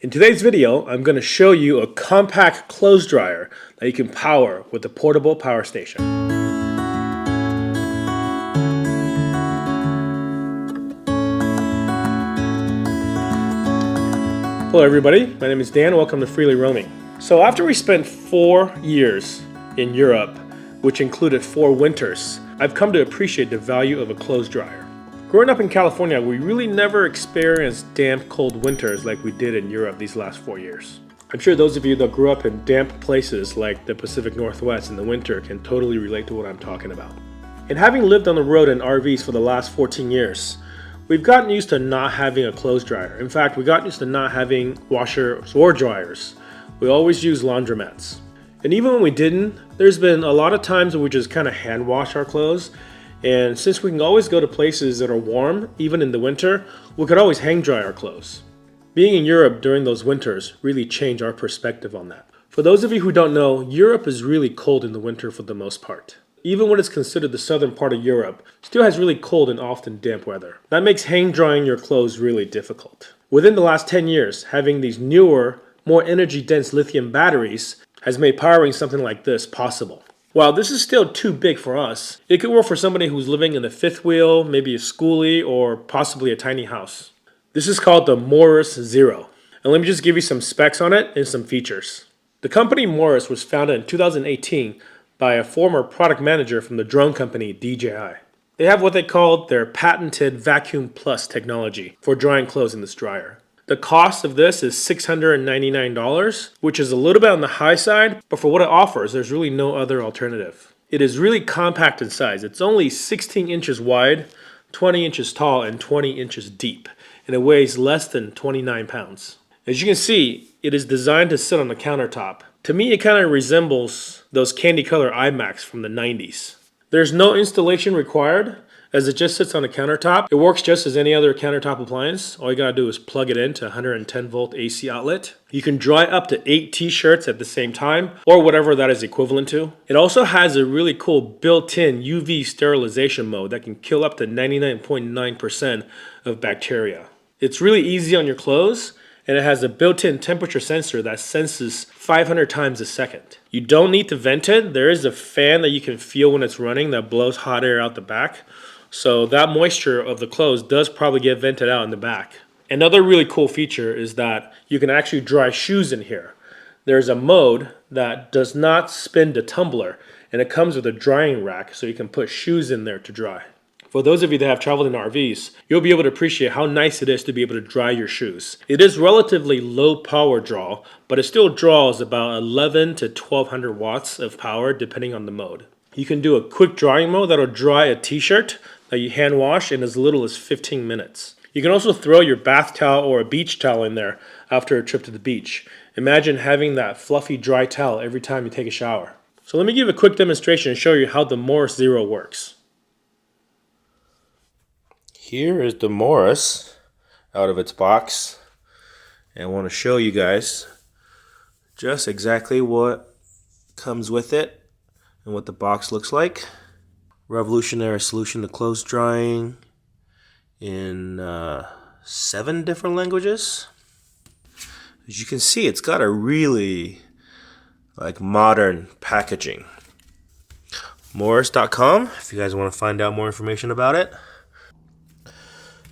In today's video, I'm going to show you a compact clothes dryer that you can power with a portable power station. Hello everybody, my name is Dan, welcome to Freely Roaming. So after we spent 4 years in Europe, which included 4 winters, I've come to appreciate the value of a clothes dryer. Growing up in California, we really never experienced damp, cold winters like we did in Europe these last 4 years. I'm sure those of you that grew up in damp places like the Pacific Northwest in the winter can totally relate to what I'm talking about. And having lived on the road in RVs for the last 14 years, we've gotten used to not having a clothes dryer. In fact, we got used to not having washers or dryers. We always use laundromats. And even when we didn't, there's been a lot of times when we just kind of hand wash our clothes. And since we can always go to places that are warm, even in the winter, we could always hang dry our clothes. Being in Europe during those winters really changed our perspective on that. For those of you who don't know, Europe is really cold in the winter for the most part. Even when it's considered the southern part of Europe, it still has really cold and often damp weather. That makes hang drying your clothes really difficult. Within the last 10 years, having these newer, more energy-dense lithium batteries has made powering something like this possible. While this is still too big for us, it could work for somebody who's living in a fifth wheel, maybe a schoolie, or possibly a tiny house. This is called the Morus Zero. And let me just give you some specs on it and some features. The company Morus was founded in 2018 by a former product manager from the drone company DJI. They have what they call their patented Vacuum Plus technology for drying clothes in this dryer. The cost of this is $699, which is a little bit on the high side, but for what it offers, there's really no other alternative. It is really compact in size. It's only 16 inches wide, 20 inches tall, and 20 inches deep, and it weighs less than 29 pounds. As you can see, it is designed to sit on the countertop. To me, it kind of resembles those candy color iMacs from the 90s. There's no installation required, as it just sits on a countertop. It works just as any other countertop appliance. All you gotta do is plug it into a 110 volt AC outlet. You can dry up to 8 t-shirts at the same time, or whatever that is equivalent to. It also has a really cool built-in UV sterilization mode that can kill up to 99.9% of bacteria. It's really easy on your clothes, and it has a built-in temperature sensor that senses 500 times a second. You don't need to vent it. There is a fan that you can feel when it's running that blows hot air out the back. So that moisture of the clothes does probably get vented out in the back. Another really cool feature is that you can actually dry shoes in here. There's a mode that does not spin the tumbler, and it comes with a drying rack so you can put shoes in there to dry. For those of you that have traveled in RVs, you'll be able to appreciate how nice it is to be able to dry your shoes. It is relatively low power draw, but it still draws about 11 to 1200 watts of power depending on the mode. You can do a quick drying mode that'll dry a t-shirt that you hand wash in as little as 15 minutes. You can also throw your bath towel or a beach towel in there after a trip to the beach. Imagine having that fluffy dry towel every time you take a shower. So let me give a quick demonstration and show you how the Morus Zero works. Here is the Morus out of its box, and I want to show you guys just exactly what comes with it and what the box looks like. Revolutionary solution to clothes drying in 7 different languages. As you can see, it's got a really modern packaging. Morus.com if you guys want to find out more information about it.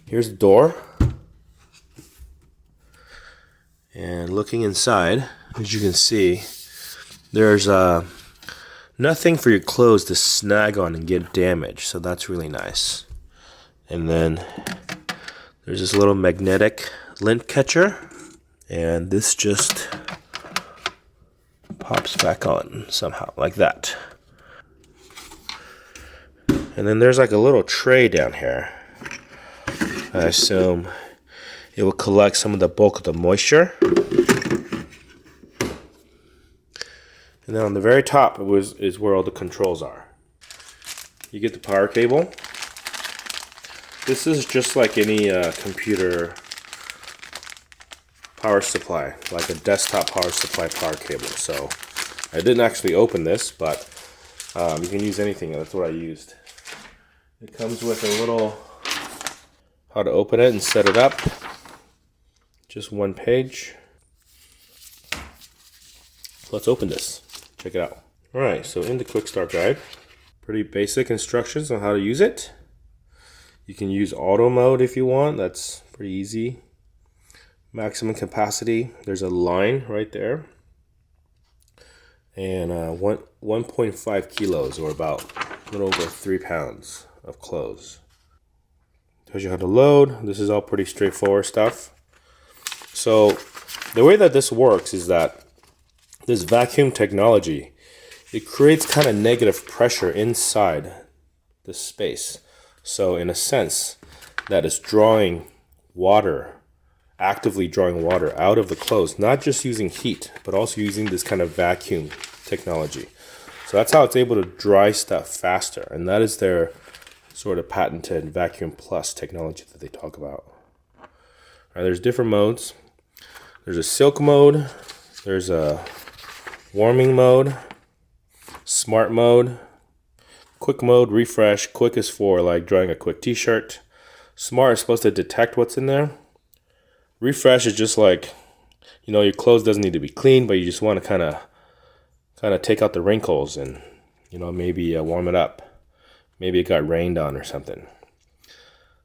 Here's the door. And looking inside, as you can see, there's nothing for your clothes to snag on and get damaged, so that's really nice. And then there's this little magnetic lint catcher, and this just pops back on somehow, like that. And then there's like a little tray down here. I assume it will collect some of the bulk of the moisture. And then on the very top is where all the controls are. You get the power cable. This is just like any computer power supply, like a desktop power supply power cable. So I didn't actually open this, but you can use anything. That's what I used. It comes with a little how to open it and set it up. Just one page. Let's open this. Check it out. All right, so in the quick start guide, pretty basic instructions on how to use it. You can use auto mode if you want. That's pretty easy. Maximum capacity, there's a line right there. And 1.5 kilos, or about a little over 3 pounds of clothes. Tells you how to load. This is all pretty straightforward stuff. So the way that this works is that this vacuum technology, it creates kind of negative pressure inside the space. So in a sense, that is drawing water, actively drawing water out of the clothes, not just using heat, but also using this kind of vacuum technology. So that's how it's able to dry stuff faster. And that is their sort of patented Vacuum Plus technology that they talk about. All right, there's different modes. There's a silk mode. There's a warming mode, smart mode, quick mode, refresh. Quick is for like drying a quick t-shirt. Smart is supposed to detect what's in there. Refresh is just like, you know, your clothes doesn't need to be clean, but you just want to kind of take out the wrinkles and, you know, maybe warm it up. Maybe it got rained on or something.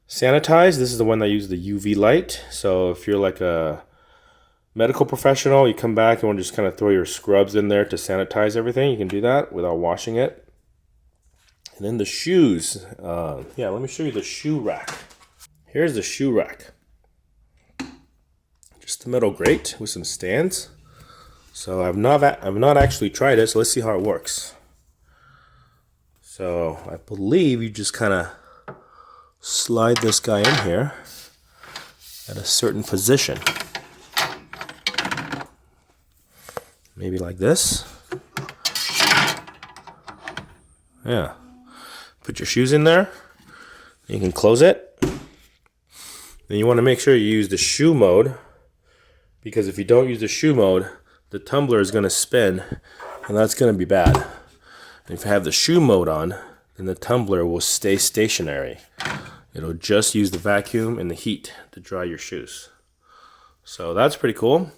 Sanitize, this is the one that uses the UV light. So if you're like a medical professional, you come back and want to just kind of throw your scrubs in there to sanitize everything, you can do that without washing it. And then the shoes. Yeah, let me show you the shoe rack. Here's the shoe rack. Just a metal grate with some stands. So I've not actually tried it, so let's see how it works. So I believe you just kind of slide this guy in here at a certain position. Maybe like this. Yeah. Put your shoes in there. You can close it. Then you want to make sure you use the shoe mode, because if you don't use the shoe mode, the tumbler is going to spin, and that's going to be bad. And if you have the shoe mode on, then the tumbler will stay stationary. It'll just use the vacuum and the heat to dry your shoes. So that's pretty cool.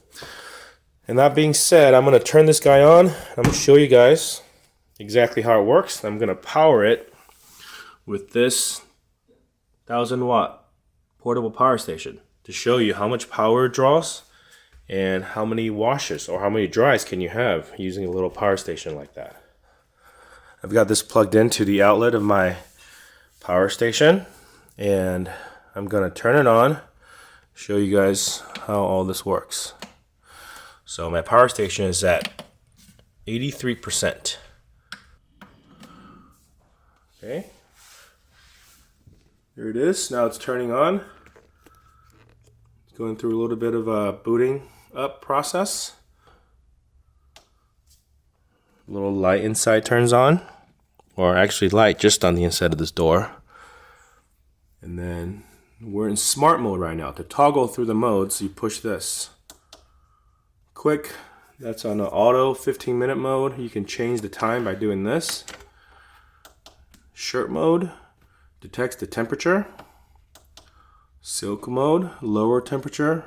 And that being said, I'm going to turn this guy on. I'm going to show you guys exactly how it works. I'm going to power it with this 1,000-watt portable power station to show you how much power it draws and how many washes or how many dries can you have using a little power station like that. I've got this plugged into the outlet of my power station, and I'm going to turn it on, show you guys how all this works. So my power station is at 83%. Okay. Here it is. Now it's turning on. It's going through a little bit of a booting up process. A little light inside turns on, or actually light just on the inside of this door. And then we're in smart mode right now. To toggle through the modes, you push this. Quick, that's on the auto 15-minute mode. You can change the time by doing this. Shirt mode detects the temperature. Silk mode, lower temperature.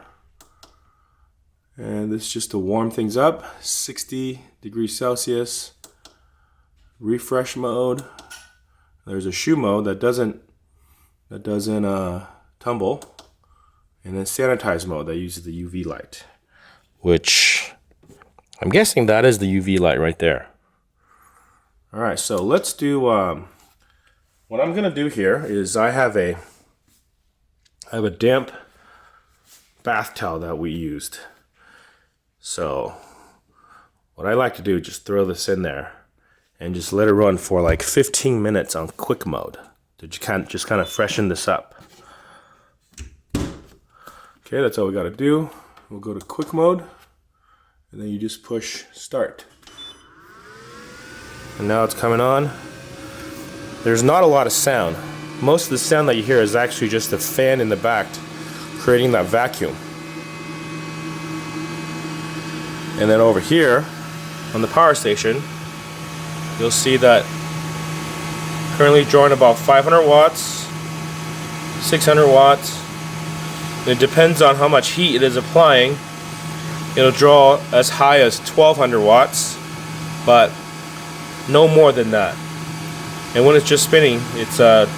And this is just to warm things up. 60 degrees Celsius. Refresh mode. There's a shoe mode that doesn't tumble. And then sanitize mode that uses the UV light, which I'm guessing that is the UV light right there. All right, so let's do, what I'm gonna do here is I have a damp bath towel that we used. So what I like to do is just throw this in there and just let it run for like 15 minutes on quick mode to just kind of freshen this up. Okay, that's all we gotta do. We'll go to quick mode, and then you just push start. And now it's coming on. There's not a lot of sound. Most of the sound that you hear is actually just the fan in the back creating that vacuum. And then over here on the power station, you'll see that currently drawing about 500 watts, 600 watts. It depends on how much heat it is applying. It'll draw as high as 1200 watts, but no more than that. And when it's just spinning, it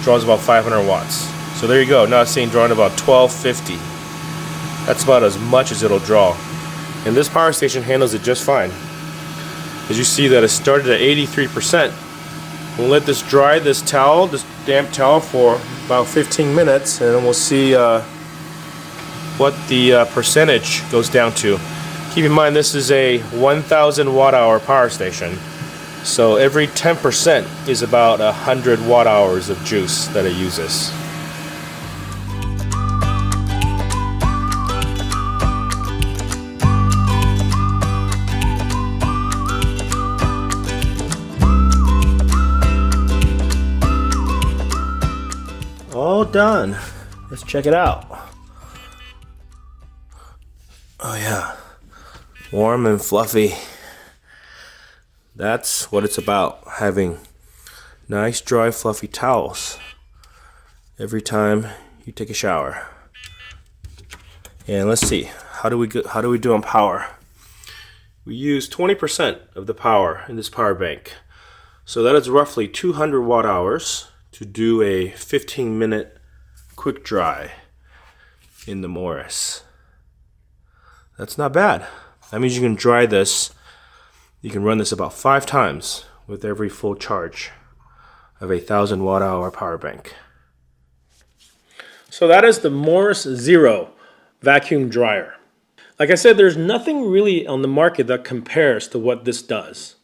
draws about 500 watts. So there you go. Now it's saying drawing about 1250. That's about as much as it'll draw. And this power station handles it just fine. As you see that it started at 83%. We'll let this dry, this damp towel, for about 15 minutes, and then we'll see what the percentage goes down to. Keep in mind, this is a 1000 watt hour power station, so every 10% is about 100 watt hours of juice that it uses. All done. Let's check it out. Oh yeah, warm and fluffy. That's what it's about, having nice dry fluffy towels every time you take a shower. And let's see, how do we do on power? We use 20% of the power in this power bank, so that is roughly 200 watt hours to do a 15-minute quick dry in the Morus. That's not bad. That means you can dry this, you can run this about 5 times with every full charge of a 1000 watt hour power bank. So that is the Morus Zero vacuum dryer. Like I said, there's nothing really on the market that compares to what this does.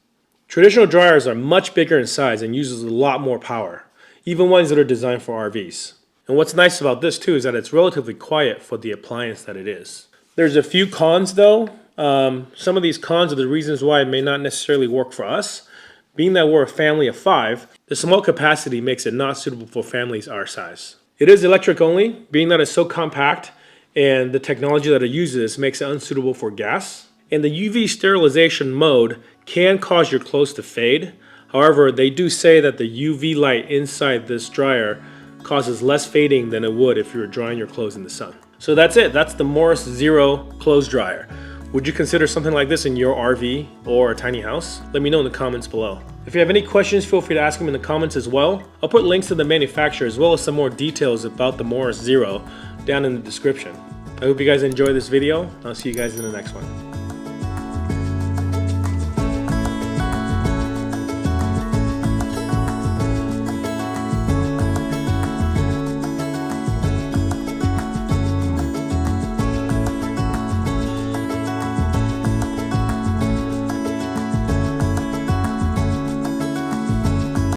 Traditional dryers are much bigger in size and uses a lot more power, even ones that are designed for RVs. And what's nice about this too is that it's relatively quiet for the appliance that it is. There's a few cons though. Some of these cons are the reasons why it may not necessarily work for us. Being that we're a family of 5, the small capacity makes it not suitable for families our size. It is electric only, being that it's so compact, and the technology that it uses makes it unsuitable for gas. And the UV sterilization mode can cause your clothes to fade. However, they do say that the UV light inside this dryer causes less fading than it would if you were drying your clothes in the sun. So that's it. That's the Morus Zero clothes dryer. Would you consider something like this in your RV or a tiny house? Let me know in the comments below. If you have any questions, feel free to ask them in the comments as well. I'll put links to the manufacturer as well as some more details about the Morus Zero down in the description. I hope you guys enjoyed this video. I'll see you guys in the next one.